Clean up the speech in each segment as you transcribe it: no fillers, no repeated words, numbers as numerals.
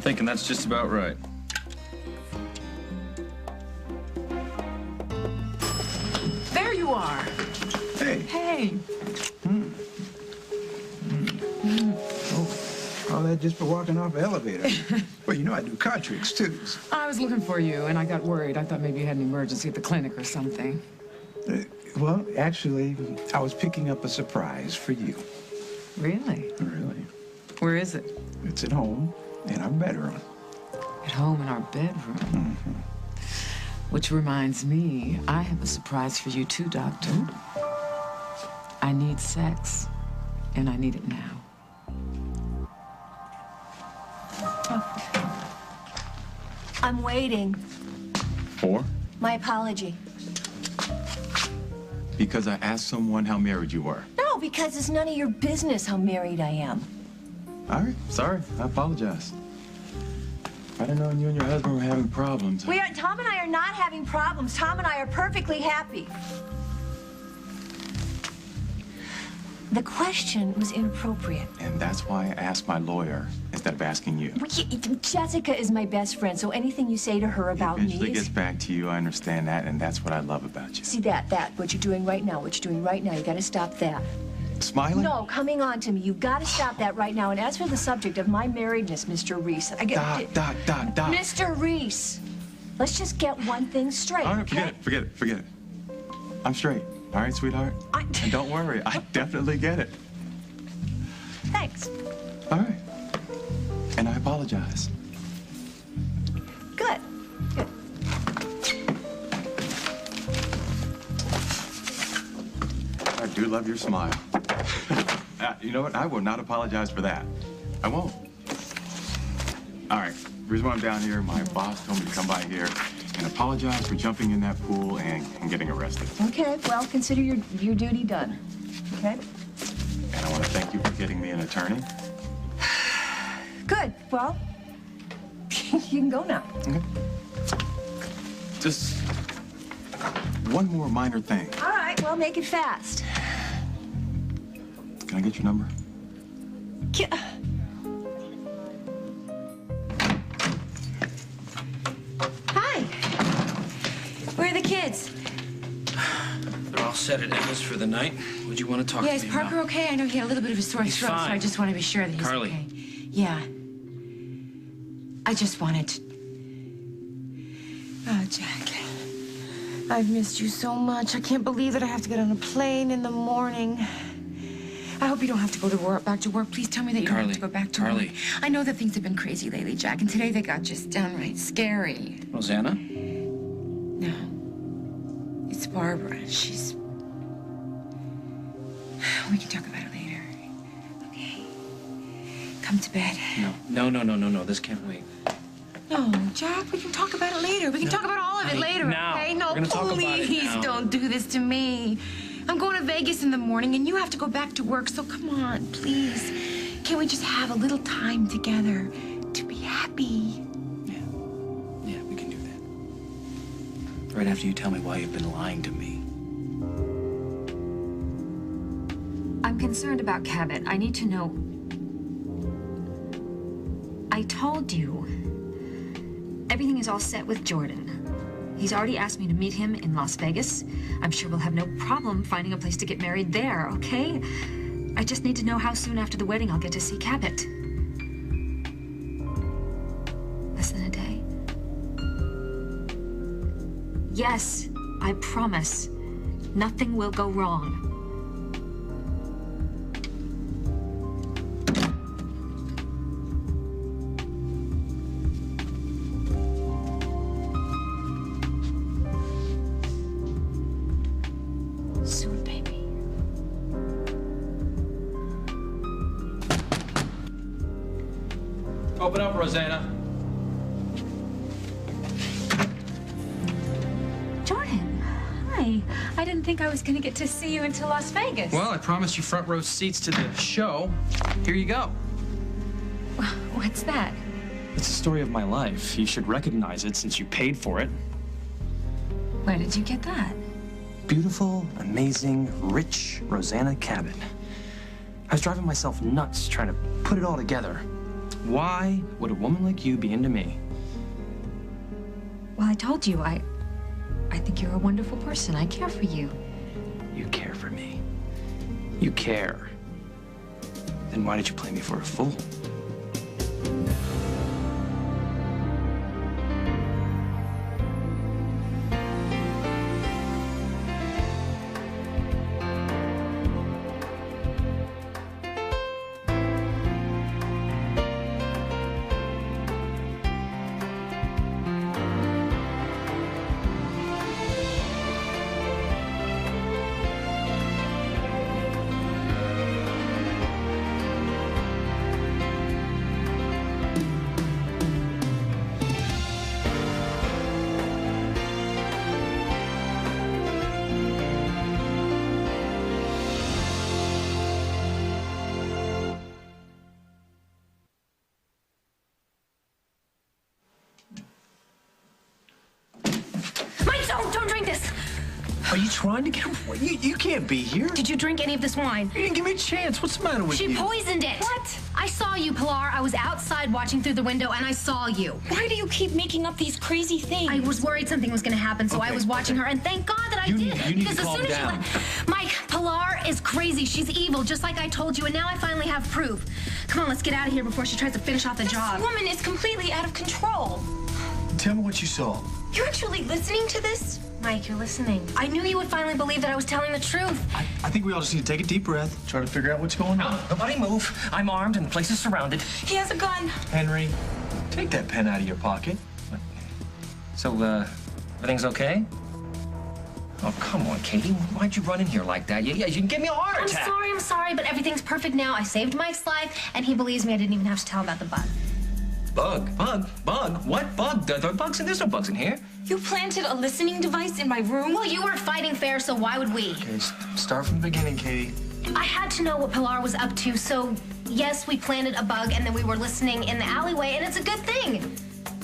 thinking that's just about right. There you are. Hey. Hey. All that just for walking off the elevator. Well, you know I do card tricks, too. I was looking for you, and I got worried. I thought maybe you had an emergency at the clinic or something. Well, actually, I was picking up a surprise for you. Really? Really? Where is it? It's at home, in our bedroom. At home in our bedroom. Which reminds me, I have a surprise for you too, Doctor. I need sex, and I need it now. I'm waiting. For? My apology. Because I asked someone how married you were. No, because it's none of your business how married I am. All right, sorry. I apologize. I didn't know you and your husband were having problems. Tom and I are not having problems. Tom and I are perfectly happy. The question was inappropriate. And that's why I asked my lawyer instead of asking you. Jessica is my best friend, so anything you say to her about me Eventually gets back to you. I understand that, and that's what I love about you. See what you're doing right now, you gotta stop that. Smiling? No, coming on to me. You've got to stop that right now. And as for the subject of my marriedness, Mr. Reese, Doc. Mr. Reese, let's just get one thing straight, All right, okay? forget it. I'm straight. All right, sweetheart? And don't worry, I definitely get it. Thanks. All right. And I apologize. Good. I do love your smile. You know what? I will not apologize for that. I won't. All right. The reason why I'm down here, my boss told me to come by here and apologize for jumping in that pool and getting arrested. Okay, well, consider your duty done. Okay? And I want to thank you for getting me an attorney. Good. Well, you can go now. Okay. Just one more minor thing. All right, well, make it fast. Can I get your number? Hi. Where are the kids? They're all set at Emma's for the night. Would you want to talk Yeah, to is me Parker about? okay? I know he had a little bit of a sore He's throat, so I fine. just want to be sure that he's Carly. okay. Yeah. I just wanted to... Oh, Jack. I've missed you so much. I can't believe that I have to get on a plane in the morning. I hope you don't have to go to work, back to work. Please tell me that you don't have to go back to work. I know that things have been crazy lately, Jack, and today they got just downright scary. Rosanna? No. It's Barbara. She's... We can talk about it later. Okay? Come to bed. No. This can't wait. No, Jack, we can talk about it later. We can talk about all of it later, now. okay? No, We're gonna talk about it please now. don't do this to me. I'm going to Vegas in the morning, and you have to go back to work, so come on, please. Can't we just have a little time together to be happy? Yeah, we can do that. Right after you tell me why you've been lying to me. I'm concerned about Cabot. I need to know... I told you. Everything is all set with Jordan. He's already asked me to meet him in Las Vegas. I'm sure we'll have no problem finding a place to get married there, okay? I just need to know how soon after the wedding I'll get to see Cabot. Less than a day? Yes, I promise. Nothing will go wrong. Soon, baby. Open up, Rosanna. Jordan, hi. I didn't think I was going to get to see you until Las Vegas. Well, I promised you front row seats to the show. Here you go. What's that? It's the story of my life. You should recognize it since you paid for it. Where did you get that? Beautiful, amazing, rich Rosanna Cabot. I was driving myself nuts trying to put it all together. Why would a woman like you be into me? Well, I told you, I think you're a wonderful person. I care for you. You care for me. You care. Then why did you play me for a fool? Don't drink this. Are you trying to get him? You can't be here. Did you drink any of this wine? You didn't give me a chance. What's the matter with you? She poisoned it. What? I saw you, Pilar. I was outside watching through the window, and I saw you. Why do you keep making up these crazy things? I was worried something was going to happen, so I was watching her, and thank God that I did. You need to calm down. Mike, Pilar is crazy. She's evil, just like I told you, and now I finally have proof. Come on, let's get out of here before she tries to finish off the job. This woman is completely out of control. Tell me what you saw. You're actually listening to this? Mike, you're listening. I knew you would finally believe that I was telling the truth. I think we all just need to take a deep breath, try to figure out what's going on. Nobody move. I'm armed and the place is surrounded. He has a gun. Henry, take that pen out of your pocket. So, everything's okay? Oh, come on, Katie. Why'd you run in here like that? You can give me a heart attack. I'm sorry, but everything's perfect now. I saved Mike's life, and he believes me. I didn't even have to tell about the bug. Bug? What bug? There are bugs in there's no bugs in here. You planted a listening device in my room? Well, you weren't fighting fair, so why would we? Okay, start from the beginning, Katie. I had to know what Pilar was up to, so yes, we planted a bug, and then we were listening in the alleyway, and it's a good thing.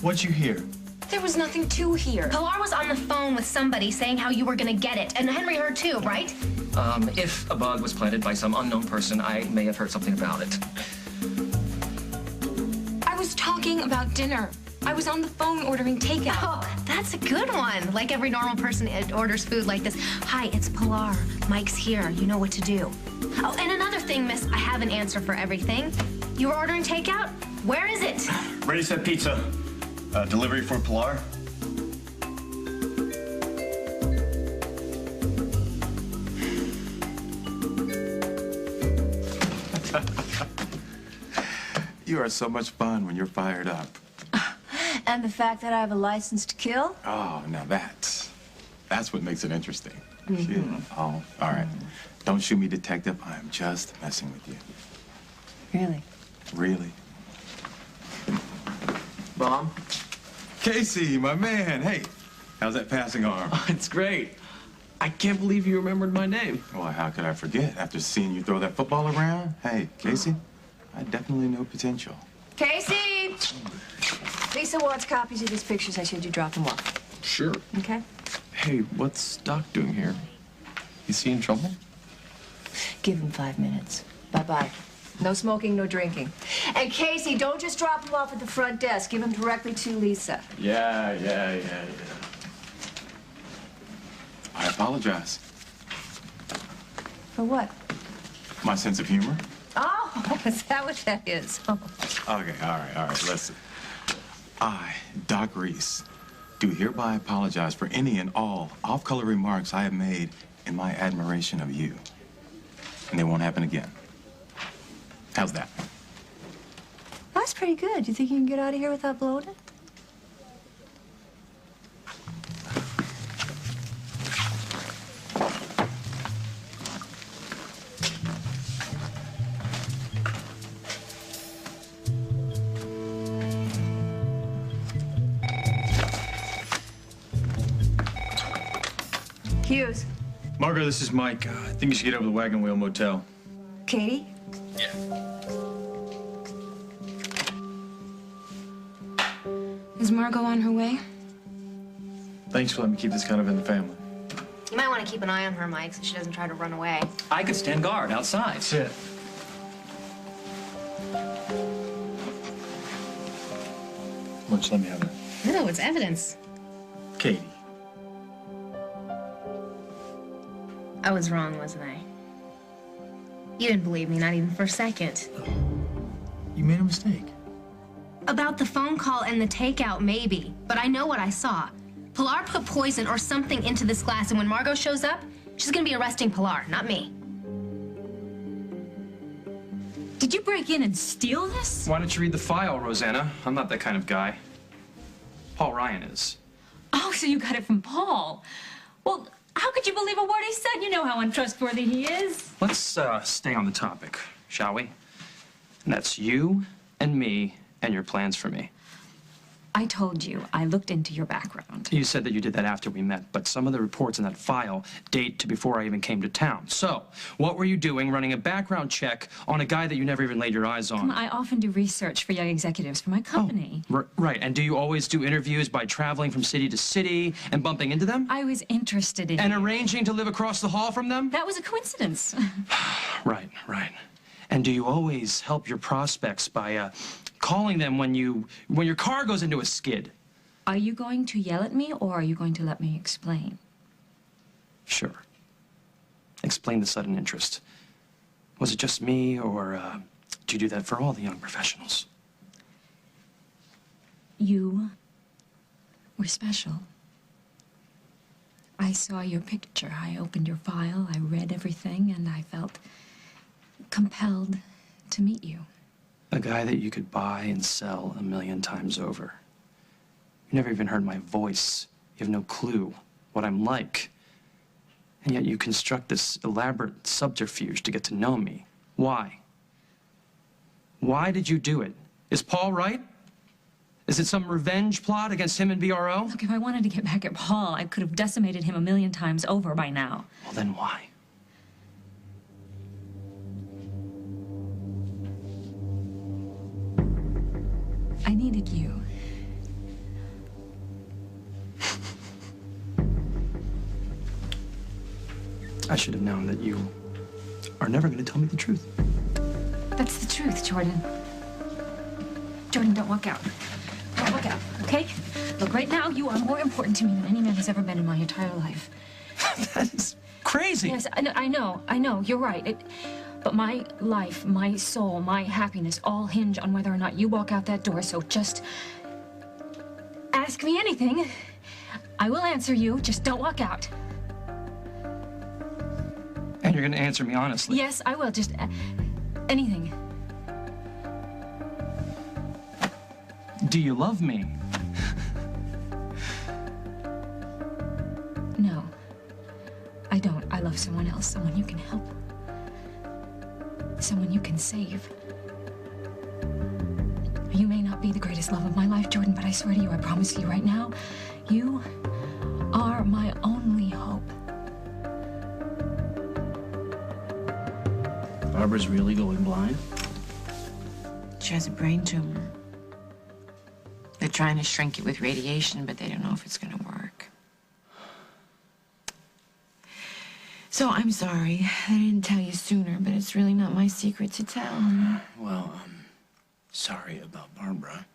What'd you hear? There was nothing to hear. Pilar was on the phone with somebody saying how you were gonna get it, and Henry heard too, right? If a bug was planted by some unknown person, I may have heard something about it. I was talking about dinner. I was on the phone ordering takeout. Oh, that's a good one. Like every normal person orders food like this. Hi, it's Pilar. Mike's here. You know what to do. Oh, and another thing, miss, I have an answer for everything. You were ordering takeout? Where is it? Ready set pizza. Delivery for Pilar. You are so much fun when you're fired up. And the fact that I have a license to kill? Oh, now that's what makes it interesting. Oh, all right. Don't shoot me, detective. I'm just messing with you. Really? Really? Mom? Casey, my man. Hey, how's that passing arm? Oh, it's great. I can't believe you remembered my name. Well, how could I forget after seeing you throw that football around? Hey, Casey, I definitely know potential. Casey! Lisa wants copies of these pictures. I said you drop them off. Sure. Okay? Hey, what's Doc doing here? Is he in trouble? Give him 5 minutes. Bye-bye. No smoking, no drinking. And Casey, don't just drop him off at the front desk. Give him directly to Lisa. Yeah. I apologize. For what? My sense of humor? Oh, is that what that is? Oh. Okay, all right, listen. I, Doc Reese, do hereby apologize for any and all off-color remarks I have made in my admiration of you. And they won't happen again. How's that? That's pretty good. You think you can get out of here without blowing it? Hughes. Margaret, this is Mike. I think you should get over to the Wagon Wheel Motel. Katie? Is Margot on her way? Thanks for letting me keep this kind of in the family. You might want to keep an eye on her, Mike, so she doesn't try to run away. I could stand guard outside. That's it. Just let me have it. No, it's evidence. Katie. I was wrong, wasn't I? You didn't believe me, not even for a second. You made a mistake. About the phone call and the takeout, maybe. But I know what I saw. Pilar put poison or something into this glass, and when Margot shows up, she's gonna be arresting Pilar, not me. Did you break in and steal this? Why don't you read the file, Rosanna? I'm not that kind of guy. Paul Ryan is. Oh, so you got it from Paul. Well, how could you believe a word he said? You know how untrustworthy he is. Let's stay on the topic, shall we? And that's you and me and your plans for me. I told you, I looked into your background. You said that you did that after we met, but some of the reports in that file date to before I even came to town. So, what were you doing running a background check on a guy that you never even laid your eyes on? I often do research for young executives for my company. Oh, right, and do you always do interviews by traveling from city to city and bumping into them? I was interested in And you. arranging to live across the hall from them? That was a coincidence. Right. And do you always help your prospects by calling them when your car goes into a skid? Are you going to yell at me, or are you going to let me explain? Sure. Explain the sudden interest. Was it just me, or do you do that for all the young professionals? You were special. I saw your picture. I opened your file. I read everything, and I felt compelled to meet you. A guy that you could buy and sell 1,000,000 times over. You never even heard my voice. You have no clue what I'm like. And yet you construct this elaborate subterfuge to get to know me. Why? Why did you do it? Is Paul right? Is it some revenge plot against him and BRO? Look, if I wanted to get back at Paul, I could have decimated him 1,000,000 times over by now. Well, then why? I needed you. I should have known that you are never going to tell me the truth. That's the truth, Jordan. Jordan, don't walk out. Don't walk out, okay? Look, right now, you are more important to me than any man has ever been in my entire life. That is crazy. Yes, I know, you're right. But my life, my soul, my happiness all hinge on whether or not you walk out that door, so just ask me anything. I will answer you, just don't walk out. And you're going to answer me honestly. Yes, I will, just anything. Do you love me? No, I don't. I love someone else, someone you can help. Someone you can save. You may not be the greatest love of my life, Jordan, but I swear to you, I promise you right now, you are my only hope. Barbara's really going blind? She has a brain tumor. They're trying to shrink it with radiation, but they don't know if it's going to work. So I'm sorry. I didn't tell you sooner, but it's really not my secret to tell. Well, I'm sorry about Barbara.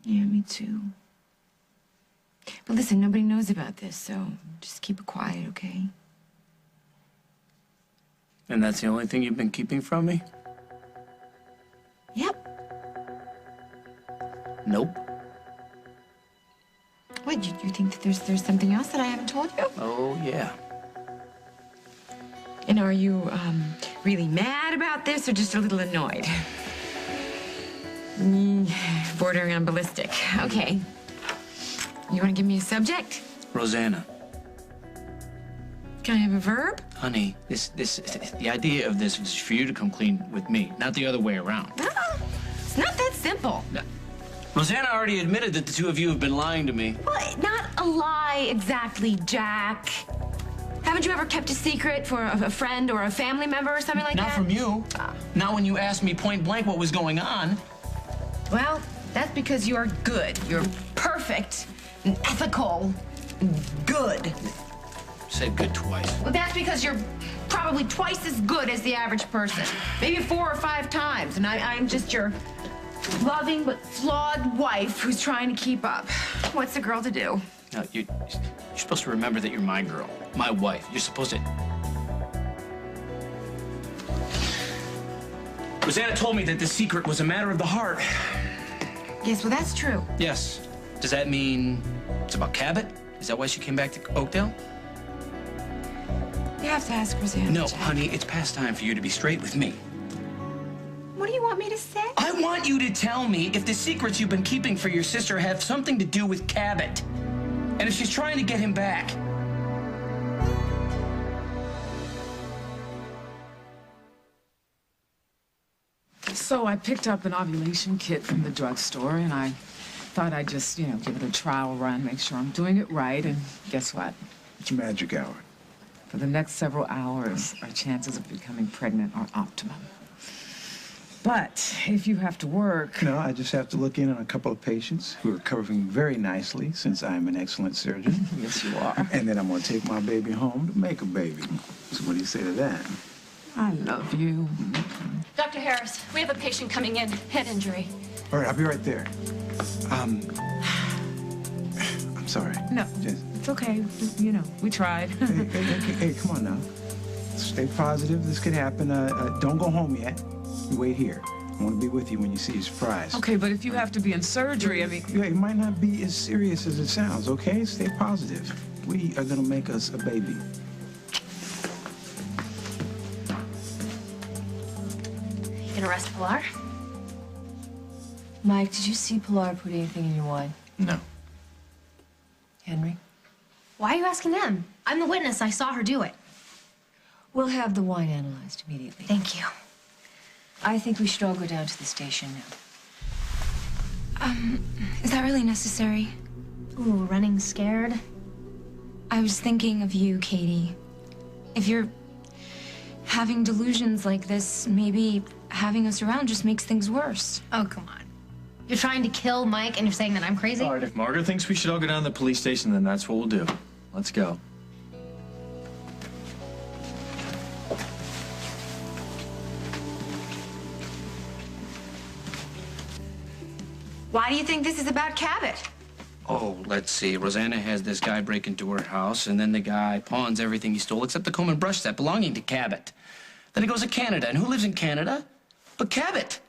Yeah, me too. But listen, nobody knows about this, so just keep it quiet, okay? And that's the only thing you've been keeping from me? Yep. Nope. What, you think that there's something else that I haven't told you? Oh, yeah. And are you, really mad about this or just a little annoyed? Bordering on ballistic. Okay. You want to give me a subject? Rosanna. Can I have a verb? Honey, the idea of this was for you to come clean with me, not the other way around. Oh, it's not that simple. Rosanna already admitted that the two of you have been lying to me. Well, not a lie exactly, Jack. Haven't you ever kept a secret for a friend or a family member or something like Not that? from you. Not when you asked me point blank what was going on. Well, that's because you're good. You're perfect and ethical and good. Said good twice. Well, that's because you're probably twice as good as the average person. Maybe 4 or 5 times, and I'm just your loving but flawed wife who's trying to keep up. What's the girl to do? No, you're supposed to remember that you're my girl, my wife. You're supposed to... Rosanna told me that the secret was a matter of the heart. Yes, well, that's true. Yes. Does that mean it's about Cabot? Is that why she came back to Oakdale? You have to ask Rosanna. No, Jack. honey, it's past time for you to be straight with me. What do you want me to say? I want you to tell me if the secrets you've been keeping for your sister have something to do with Cabot. And if she's trying to get him back. So I picked up an ovulation kit from the drugstore, and I thought I'd just, give it a trial run, make sure I'm doing it right, and guess what? It's magic hour. For the next several hours, our chances of becoming pregnant are optimum. But if you have to work... No, I just have to look in on a couple of patients who are recovering very nicely since I'm an excellent surgeon. Yes, you are. And then I'm going to take my baby home to make a baby. So what do you say to that? I love you. Dr. Harris, we have a patient coming in, head injury. All right, I'll be right there. I'm sorry. No, Just, it's okay. We tried. hey, come on now. Stay positive. This could happen. Don't go home yet. You wait here. I want to be with you when you see your surprise. Okay, but if you have to be in surgery, I mean... Yeah, it might not be as serious as it sounds, okay? Stay positive. We are going to make us a baby. You gonna arrest Pilar? Mike, did you see Pilar put anything in your wine? No. Henry? Why are you asking them? I'm the witness. I saw her do it. We'll have the wine analyzed immediately. Thank you. I think we should all go down to the station now. Is that really necessary? Ooh, running scared? I was thinking of you, Katie. If you're having delusions like this, maybe having us around just makes things worse. Oh, come on. You're trying to kill Mike and you're saying that I'm crazy? All right, if Margaret thinks we should all go down to the police station, then that's what we'll do. Let's go. Why do you think this is about Cabot? Oh, let's see. Rosanna has this guy break into her house, and then the guy pawns everything he stole except the comb and brush set belonging to Cabot. Then he goes to Canada, and who lives in Canada but Cabot?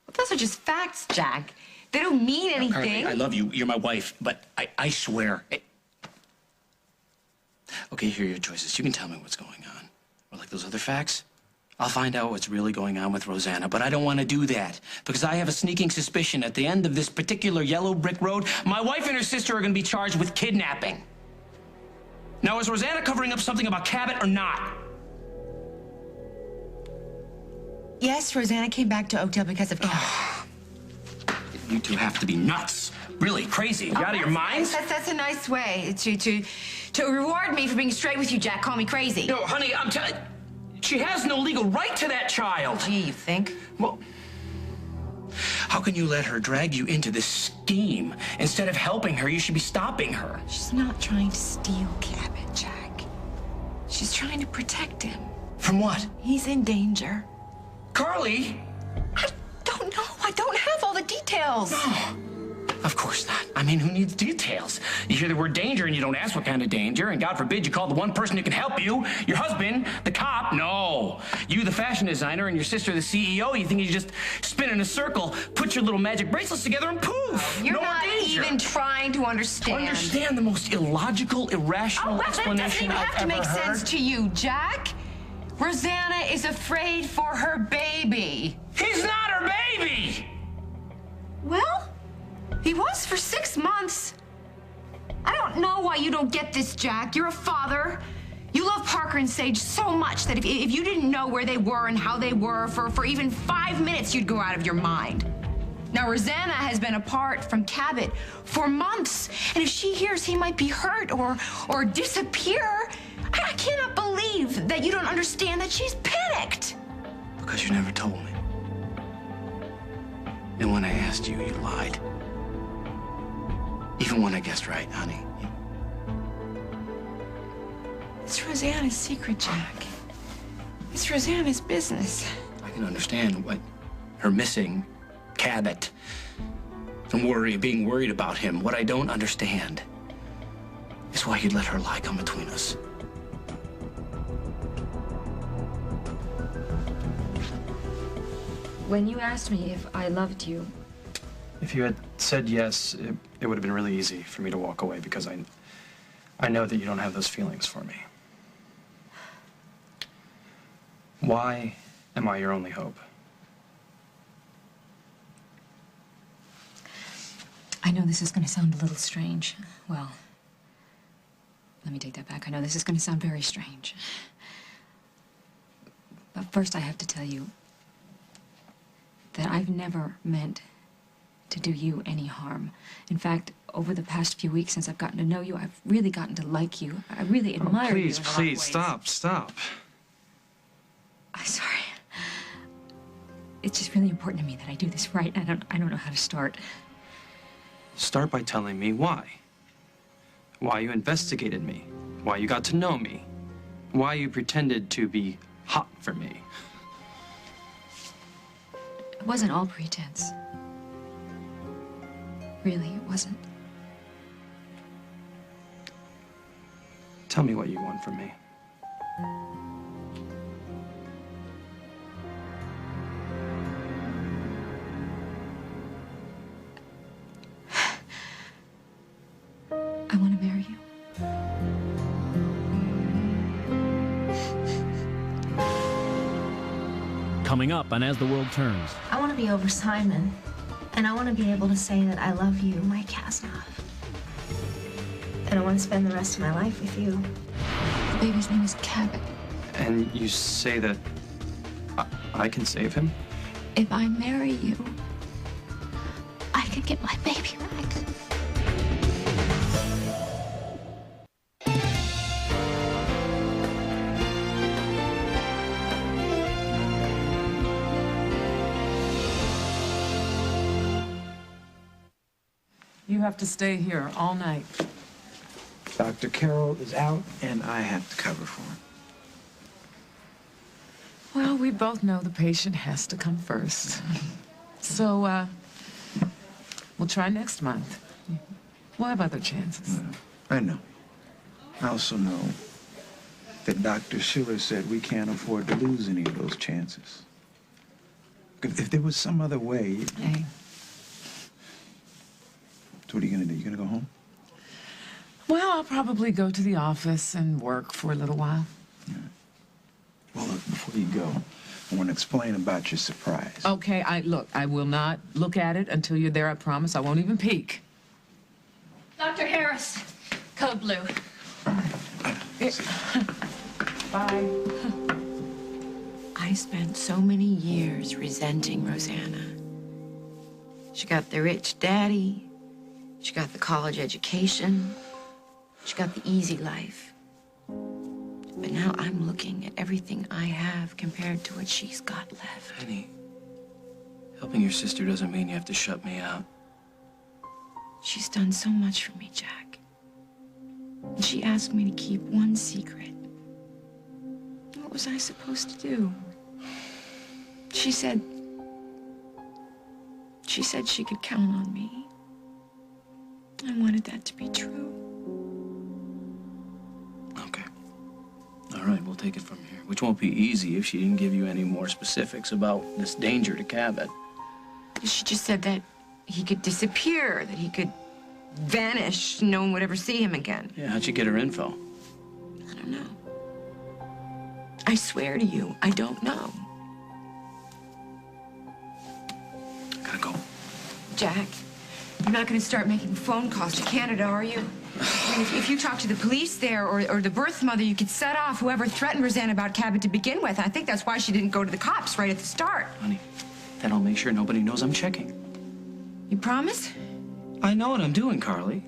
Well, those are just facts, Jack. They don't mean anything. Carly, I love you. You're my wife, but I swear. Okay, here are your choices. You can tell me what's going on. Or like those other facts, I'll find out what's really going on with Rosanna, but I don't want to do that because I have a sneaking suspicion at the end of this particular yellow brick road, my wife and her sister are going to be charged with kidnapping. Now, is Rosanna covering up something about Cabot or not? Yes, Rosanna came back to Oakdale because of Cabot. You two have to be nuts. Really crazy. You out of your minds? That's a nice way to reward me for being straight with you, Jack. Call me crazy. No, honey, I'm telling... She has no legal right to that child. Gee, you think? Well, how can you let her drag you into this scheme? Instead of helping her, you should be stopping her. She's not trying to steal Cabot, Jack. She's trying to protect him. From what? He's in danger. Carly! I don't know. I don't have all the details. No. Of course not. I mean, who needs details? You hear the word danger and you don't ask what kind of danger, and God forbid you call the one person who can help you, your husband, the cop. No. You, the fashion designer, and your sister, the CEO, you think you just spin in a circle, put your little magic bracelets together, and poof! You're no not danger. even trying to understand. Understand the most illogical, irrational explanation I've ever heard? That doesn't even have to make sense to you, Jack. Rosanna is afraid for her baby. He's not her baby! Well, he was for 6 months. I don't know why you don't get this, Jack. You're a father. You love Parker and Sage so much that if you didn't know where they were and how they were for even 5 minutes, you'd go out of your mind. Now, Rosanna has been apart from Cabot for months, and if she hears he might be hurt or disappear, I cannot believe that you don't understand that she's panicked. Because you never told me. And when I asked you, you lied. Even when I guessed right, honey. It's Rosanna's secret, Jack. It's Rosanna's business. I can understand what her missing Cabot. And being worried about him. What I don't understand is why you'd let her lie come between us. When you asked me if I loved you, If you had said yes, it would have been really easy for me to walk away because I know that you don't have those feelings for me. Why am I your only hope? I know this is going to sound a little strange. Well, let me take that back. I know this is going to sound very strange. But first I have to tell you that I've never meant to do you any harm. In fact, over the past few weeks since I've gotten to know you, I've really gotten to like you. I really admire you. Please, please, stop. I'm sorry. It's just really important to me that I do this right. I don't know how to start. Start by telling me why. Why you investigated me. Why you got to know me. Why you pretended to be hot for me. It wasn't all pretense. Really, it wasn't. Tell me what you want from me. I want to marry you. Coming up on As the World Turns. I want to be over Simon, and I want to be able to say that I love you, Mike Kasnoff. And I want to spend the rest of my life with you. The baby's name is Cabot. And you say that I can save him? If I marry you, I can get my baby right. You have to stay here all night. Dr. Carroll is out, and I have to cover for him. Well, we both know the patient has to come first. So, we'll try next month. We'll have other chances. I know. I also know that Dr. Schiller said we can't afford to lose any of those chances. If there was some other way... Hey. So what are you gonna do? You gonna go home? Well, I'll probably go to the office and work for a little while. Well, look, before you go, I want to explain about your surprise. Okay, I will not look at it until you're there, I promise. I won't even peek. Dr. Harris, code blue. Bye. I spent so many years resenting Rosanna. She got the rich daddy. She got the college education. She got the easy life. But now I'm looking at everything I have compared to what she's got left. Honey, helping your sister doesn't mean you have to shut me out. She's done so much for me, Jack. And she asked me to keep one secret. What was I supposed to do? She said she could count on me. I wanted that to be true. Okay. All right, we'll take it from here. Which won't be easy if she didn't give you any more specifics about this danger to Cabot. She just said that he could disappear, that he could vanish, no one would ever see him again. Yeah, how'd you get her info? I don't know. I swear to you, I don't know. Gotta go. Jack, you're not going to start making phone calls to Canada, are you? I mean, if you talk to the police there or the birth mother, you could set off whoever threatened Rosanna about Cabot to begin with. I think that's why she didn't go to the cops right at the start. Honey, then I'll make sure nobody knows I'm checking. You promise? I know what I'm doing, Carly.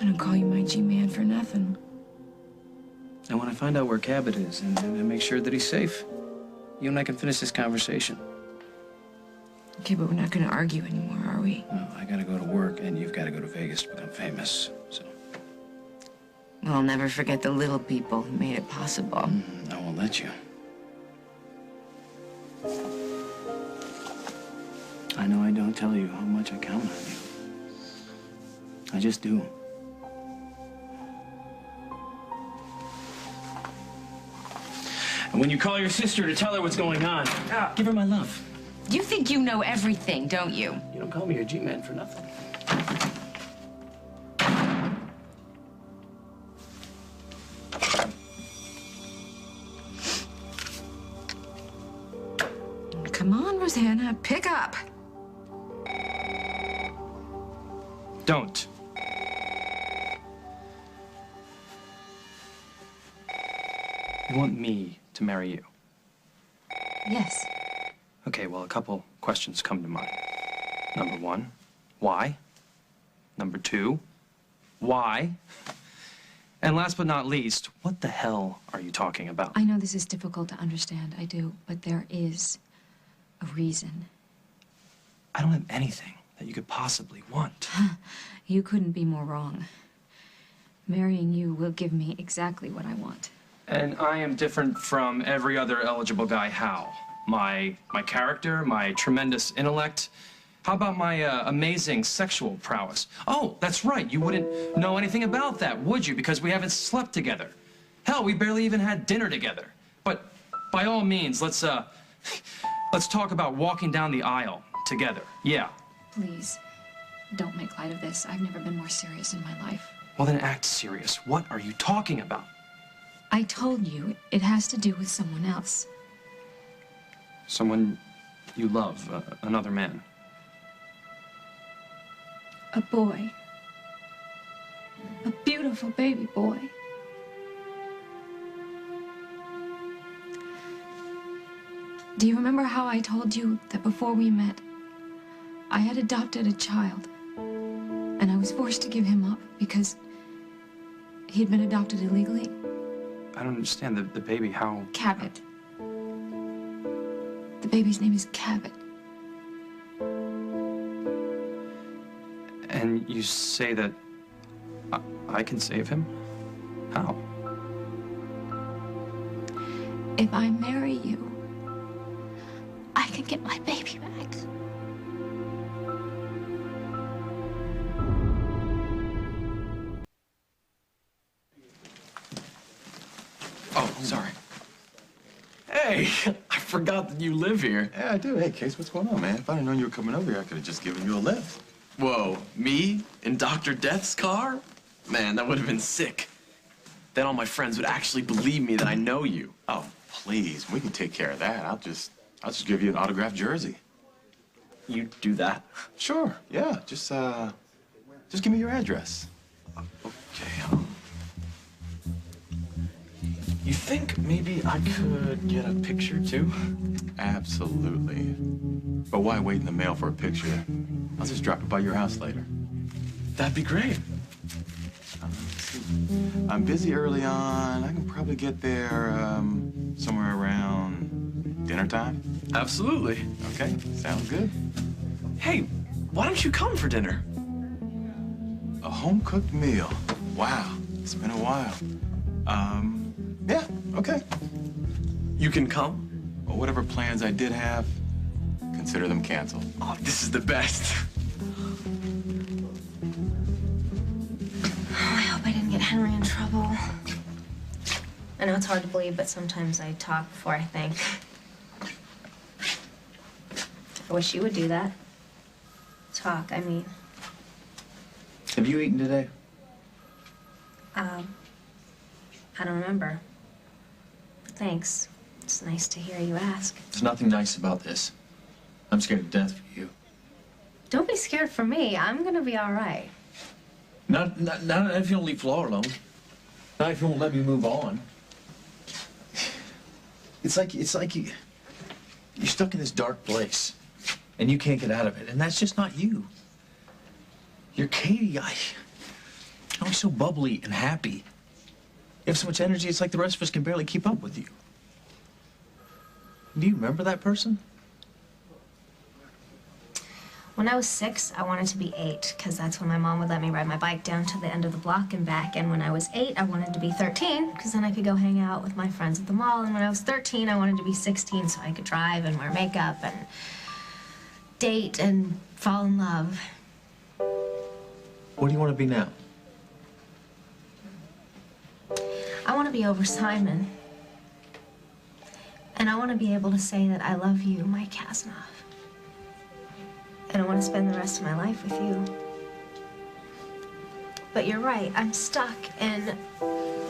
I don't call you my G-man for nothing. And when I find out where Cabot is and make sure that he's safe, you and I can finish this conversation. Okay, but we're not going to argue anymore, are we? No, I gotta go to work, and you've got to go to Vegas to become famous, so... Well, I'll never forget the little people who made it possible. I won't let you. to tell you how much I count on you. I just do. And when you call your sister to tell her what's going on, give her my love. You think you know everything, don't you? You don't call me your G-man for nothing. Come on, Rosanna, pick up. Don't. You want me to marry you? Yes. Okay, well, a couple questions come to mind. Number one, why? Number two, why? And last but not least, what the hell are you talking about? I know this is difficult to understand, I do, but there is a reason. I don't have anything that you could possibly want. You couldn't be more wrong. Marrying you will give me exactly what I want. And I am different from every other eligible guy. How? My character, my tremendous intellect. How about my amazing sexual prowess? Oh, that's right. You wouldn't know anything about that, would you? Because we haven't slept together. Hell, we barely even had dinner together. But by all means, let's talk about walking down the aisle together. Yeah. Please, don't make light of this. I've never been more serious in my life. Well, then act serious. What are you talking about? I told you it has to do with someone else. Someone you love, another man. A boy. A beautiful baby boy. Do you remember how I told you that before we met, I had adopted a child, and I was forced to give him up because he had been adopted illegally? I don't understand. The baby, how? Cabot. The baby's name is Cabot. And you say that I can save him? How? If I marry you, I can get my baby back. Oh, sorry. Hey, I forgot that you live here. Yeah, I do. Hey, Case, what's going on, man? If I'd have known you were coming over here, I could have just given you a lift. Whoa, me in Dr. Death's car? Man, that would have been sick. Then all my friends would actually believe me that I know you. Oh, please, we can take care of that. I'll just give you an autographed jersey. You do that? Sure, yeah. Just give me your address. Okay, You think maybe I could get a picture, too? Absolutely. But why wait in the mail for a picture? I'll just drop it by your house later. That'd be great. I'm busy early on. I can probably get there somewhere around dinner time. Absolutely. Okay, sounds good. Hey, why don't you come for dinner? A home-cooked meal. Wow, it's been a while. Yeah, okay. You can come? Well, whatever plans I did have, consider them canceled. Oh, this is the best. I hope I didn't get Henry in trouble. I know it's hard to believe, but sometimes I talk before I think. I wish you would do that. Talk, I mean. Have you eaten today? I don't remember. Thanks. It's nice to hear you ask. There's nothing nice about this. I'm scared to death for you. Don't be scared for me. I'm gonna be all right. Not if you don't leave Flora alone. Not if you won't let me move on. It's like you're stuck in this dark place, and you can't get out of it, and that's just not you. You're Katie. I'm always so bubbly and happy. You have so much energy, it's like the rest of us can barely keep up with you. Do you remember that person? When I was 6, I wanted to be 8, because that's when my mom would let me ride my bike down to the end of the block and back. And when I was 8, I wanted to be 13, because then I could go hang out with my friends at the mall. And when I was 13, I wanted to be 16, so I could drive and wear makeup and date and Fall in love. What do you want to be now? I want to be over Simon. And I want to be able to say that I love you, Mike Kasnoff. And I want to spend the rest of my life with you. But you're right, I'm stuck, and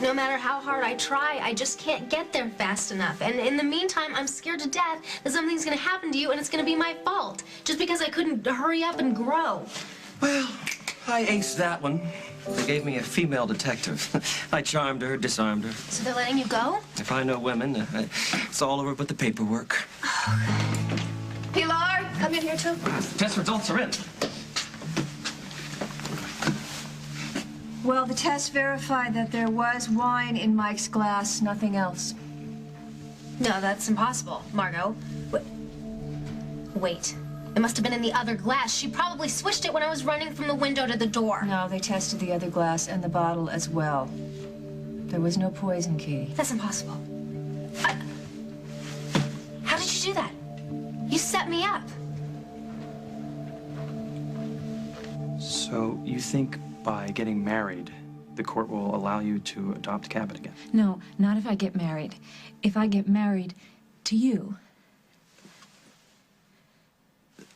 no matter how hard I try, I just can't get there fast enough. And in the meantime, I'm scared to death that something's gonna happen to you and it's gonna be my fault, just because I couldn't hurry up and grow. Well, I aced that one. They gave me a female detective. I charmed her, disarmed her. So they're letting you go? If I know women, it's all over but the paperwork. Pilar, come in here too. Test results are in. Well, the test verified that there was wine in Mike's glass, nothing else. No, that's impossible, Margot. Wait. It must have been in the other glass. She probably switched it when I was running from the window to the door. No, they tested the other glass and the bottle as well. There was no poison, Katie. That's impossible. How did you do that? You set me up. So you think by getting married, the court will allow you to adopt Cabot again? No, not if I get married. If I get married to you.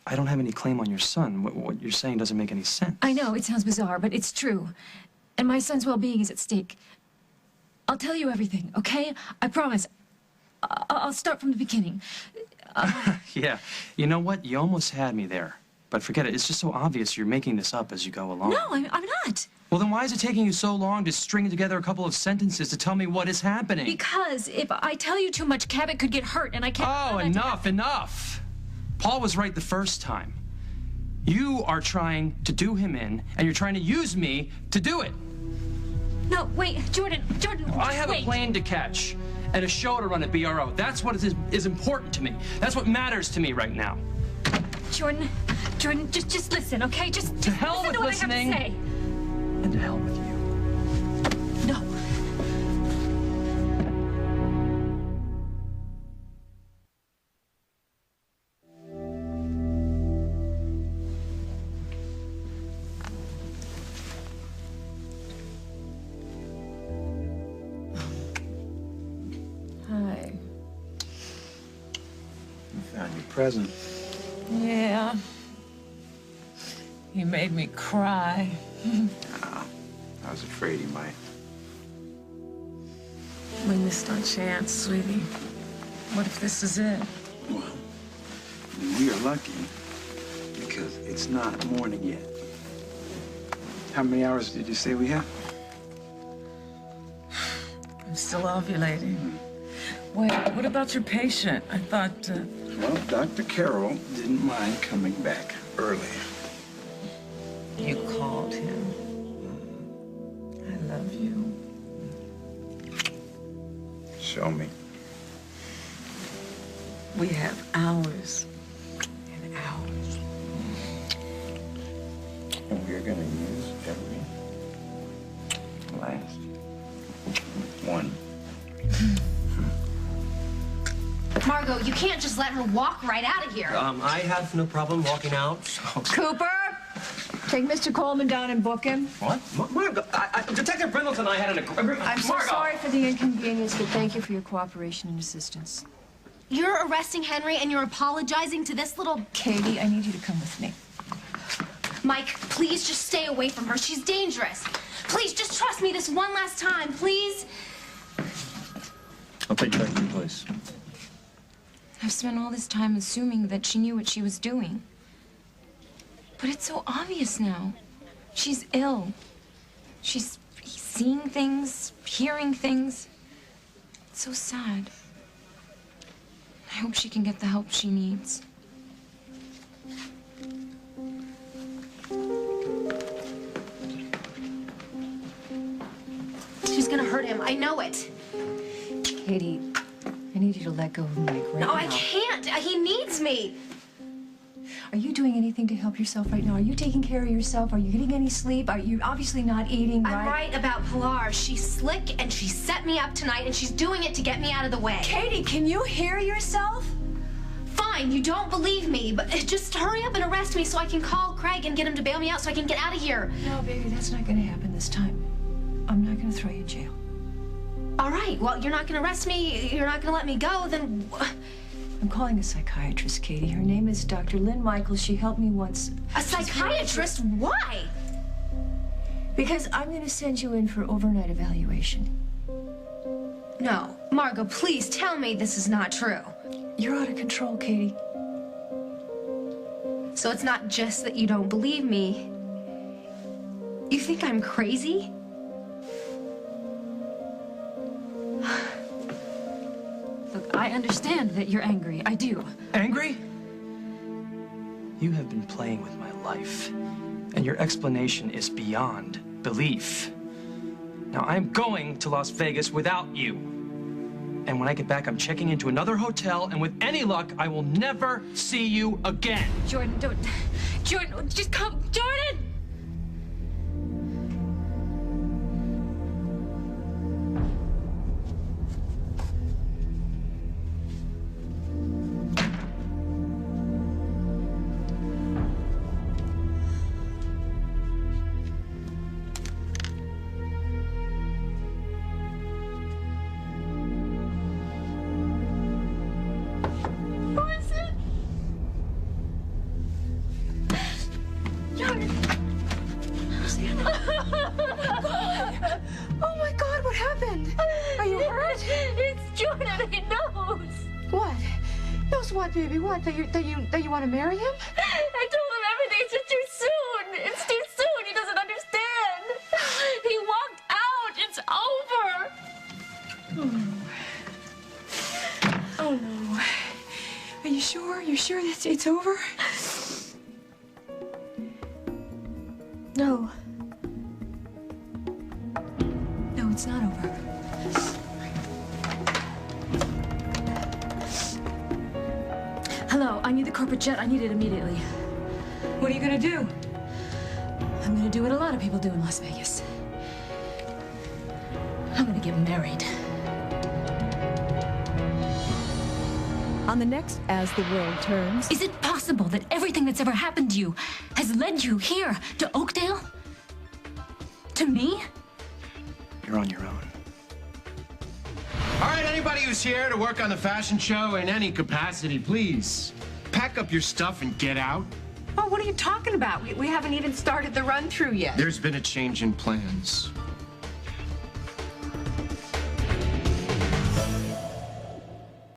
I don't have any claim on your son. What you're saying doesn't make any sense. I know, it sounds bizarre, but it's true. And my son's well-being is at stake. I'll tell you everything, okay? I promise. I'll start from the beginning. Yeah. You know what? You almost had me there. But forget it. It's just so obvious you're making this up as you go along. No, I'm not. Well, then why is it taking you so long to string together a couple of sentences to tell me what is happening? Because if I tell you too much, Cabot could get hurt, and I can't... Oh, enough. Paul was right the first time. You are trying to do him in, and you're trying to use me to do it. No, wait, Jordan, I have wait. a plane to catch and a show to run at BRO. That's what is important to me. That's what matters to me right now. Jordan, just listen, okay? Just to hell listen with to what listening. I have to say. And to hell with you. No. Hi. I found your present. Yeah. He made me cry. I was afraid he might. We missed our chance, sweetie. What if this is it? Well, we are lucky because it's not morning yet. How many hours did you say we have? I'm still ovulating. Wait, what about your patient? I thought, Well, Dr. Carroll didn't mind coming back early. You called him. I love you. Show me. We have hours and hours. And we're gonna use every last one. Margot, you can't just let her walk right out of here. I have no problem walking out. So. Cooper, take Mr. Coleman down and book him. What? Margot, Detective Brindleton and I had an agreement. I'm so Margot. sorry for the inconvenience, but thank you for your cooperation and assistance. You're arresting Henry and you're apologizing to this little... Katie, I need you to come with me. Mike, please just stay away from her. She's dangerous. Please, just trust me this one last time, please. I'll take you back to your place. I've spent all this time assuming that she knew what she was doing. But it's so obvious now. She's ill. She's seeing things, hearing things. It's so sad. I hope she can get the help she needs. She's gonna hurt him. I know it. Katie, I need you to let go of Mike right now. No, I can't. He needs me. Are you doing anything to help yourself right now? Are you taking care of yourself? Are you getting any sleep? Are you obviously not eating, right? I'm right about Pilar. She's slick and she set me up tonight and she's doing it to get me out of the way. Katie, can you hear yourself? Fine. fine. You don't believe me, but just hurry up and arrest me so I can call Craig and get him to bail me out so I can get out of here. No, baby, that's not gonna happen this time. I'm not gonna throw you in jail. All right, well, you're not gonna arrest me, you're not gonna let me go, then... I'm calling a psychiatrist, Katie. Her name is Dr. Lynn Michaels. She helped me once. A psychiatrist? Why? Because I'm gonna send you in for overnight evaluation. No. Margot, please tell me this is not true. You're out of control, Katie. So it's not just that you don't believe me. You think I'm crazy? Look, I understand that you're angry. I do. Angry? You have been playing with my life, and your explanation is beyond belief. Now, I'm going to Las Vegas without you. And when I get back, I'm checking into another hotel, and with any luck, I will never see you again. Jordan, don't... Jordan, just come... Jordan! Oh my God, what happened? Are you hurt? It's Jordan, he knows. What? Knows what, baby? What? That you want to marry him? I told him everything. It's just too soon. It's too soon. He doesn't understand. He walked out. It's over. Oh no. Are you sure? You're sure that it's over? No. No, it's not over. Hello, I need the corporate jet. I need it immediately. What are you gonna do? I'm gonna do what a lot of people do in Las Vegas. I'm gonna get married. On the next As the World Turns... Is it possible that everything that's ever happened to you has led you here, to Oakdale? To me? You're on your own. All right, anybody who's here to work on the fashion show in any capacity, please pack up your stuff and get out. Oh, what are you talking about? We haven't even started the run-through yet. There's been a change in plans.